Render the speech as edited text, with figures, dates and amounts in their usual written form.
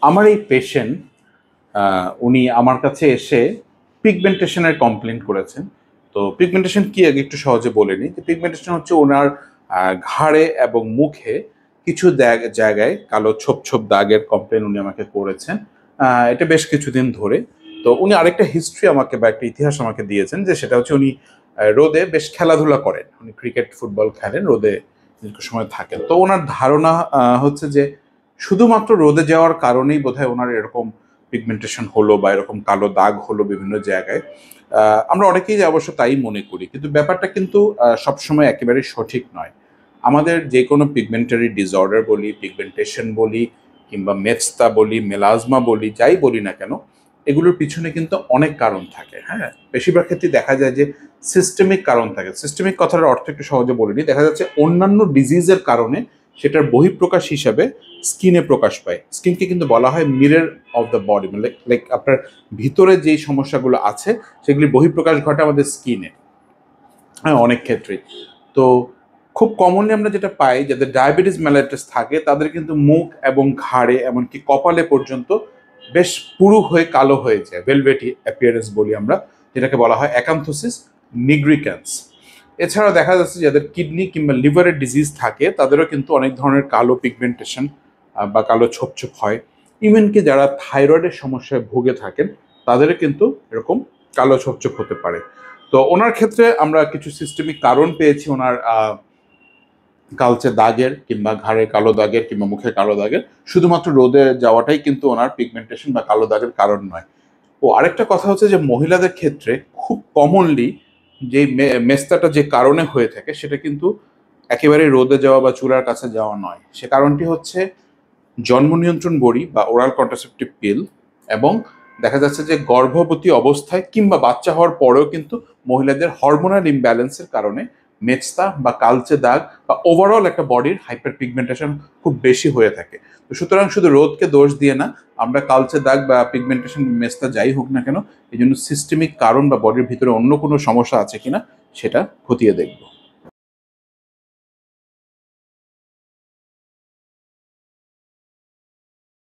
আমার এই পেশেন্ট উনি আমার কাছে এসে পিগমেন্টেশনের কমপ্লেন করেছেন। তো পিগমেন্টেশন কি আগে একটু সহজে বলে নিই। যে পিগমেন্টেশন হচ্ছে ওনার ঘাড়ে এবং মুখে কিছু জায়গায় কালো ছোপ ছোপ দাগের কমপ্লেন উনি আমাকে করেছেন। এটা বেশ কিছুদিন ধরে। তো উনি আরেকটা হিস্ট্রি আমাকে বা একটা ইতিহাস আমাকে দিয়েছেন, যে সেটা হচ্ছে উনি রোদে বেশ খেলাধুলা করেন, উনি ক্রিকেট ফুটবল খেলেন, রোদে দীর্ঘ সময় থাকেন। তো ওনার ধারণা হচ্ছে যে শুধুমাত্র রোদে যাওয়ার কারণেই বোধহয় ওনার এরকম পিগমেন্টেশন হলো বা এরকম কালো দাগ হলো বিভিন্ন জায়গায়। আমরা অনেকেই অবশ্য তাই মনে করি, কিন্তু ব্যাপারটা কিন্তু সবসময় একেবারে সঠিক নয়। আমাদের যে কোনো পিগমেন্টারি ডিসঅর্ডার বলি, পিগমেন্টেশন বলি, কিংবা মেস্তা বলি, মেলাজমা বলি, যাই বলি না কেন, এগুলোর পিছনে কিন্তু অনেক কারণ থাকে। হ্যাঁ, বেশিরভাগ ক্ষেত্রে দেখা যায় যে সিস্টেমিক কারণ থাকে। সিস্টেমিক কথার অর্থ একটু সহজে বলে নিই। দেখা যাচ্ছে অন্যান্য ডিজিজের কারণে সেটার বহিঃপ্রকাশ হিসাবে স্কিনে প্রকাশ পায়। স্কিনকে কিন্তু বলা হয় মিরর অফ দ্য বডি, মানে লাইক আপনার ভিতরে যেই সমস্যাগুলো আছে সেগুলির বহিঃপ্রকাশ ঘটে আমাদের স্কিনে। হ্যাঁ, অনেক ক্ষেত্রেই। তো খুব কমনলি আমরা যেটা পাই, যাদের ডায়াবেটিস মেলাইটাস থাকে তাদের কিন্তু মুখ এবং ঘাড়ে এমনকি কপালে পর্যন্ত বেশ পুরু হয়ে কালো হয়ে যায়, ভেলভেটি অ্যাপিয়ারেন্স বলি আমরা, যেটাকে বলা হয় অ্যাকান্থোসিস নিগ্রিক্যান্স। এছাড়াও দেখা যাচ্ছে যাদের কিডনি কিংবা লিভারের ডিজিজ থাকে তাদেরও কিন্তু অনেক ধরনের কালো পিগমেন্টেশন বা কালো ছোপ ছোপ হয়। ইভেনকি যারা থাইরয়েডের সমস্যায় ভুগে থাকেন তাদেরও কিন্তু এরকম কালো ছোপ ছোপ হতে পারে। তো ওনার ক্ষেত্রে আমরা কিছু সিস্টেমিক কারণ পেয়েছি ওনার কালচে দাগের কিংবা ঘাড়ে কালো দাগের কিংবা মুখে কালো দাগের। শুধুমাত্র রোদে যাওয়াটাই কিন্তু ওনার পিগমেন্টেশন বা কালো দাগের কারণ নয়। ও আরেকটা কথা হচ্ছে যে মহিলাদের ক্ষেত্রে খুব কমনলি যে মেস্তাটা যে কারণে হয়ে থাকে সেটা কিন্তু একেবারে রোদে যাওয়া বা চুলার কাছে যাওয়া নয়। সে কারণটি হচ্ছে জন্ম নিয়ন্ত্রণ বড়ি বা ওরাল কন্ট্রাসেপটিভ পিল, এবং দেখা যাচ্ছে যে গর্ভবতী অবস্থায় কিংবা বাচ্চা হওয়ার পরেও কিন্তু মহিলাদের হরমোনাল ইমব্যালেন্সের কারণে মেচতা বা কালচে দাগ বা ওভারঅল একটা বডির হাইপার পিগমেন্টেশন খুব বেশি হয়ে থাকে। তো সুতরাং শুধু রোদকে দোষ দিয়ে না, আমরা কালচে দাগ বা পিগমেন্টেশন মেচতা যাই হোক না কেন, এই জন্য সিস্টেমিক কারণ বা বডির ভিতরে অন্য কোনো সমস্যা আছে কিনা সেটা খতিয়ে দেখব।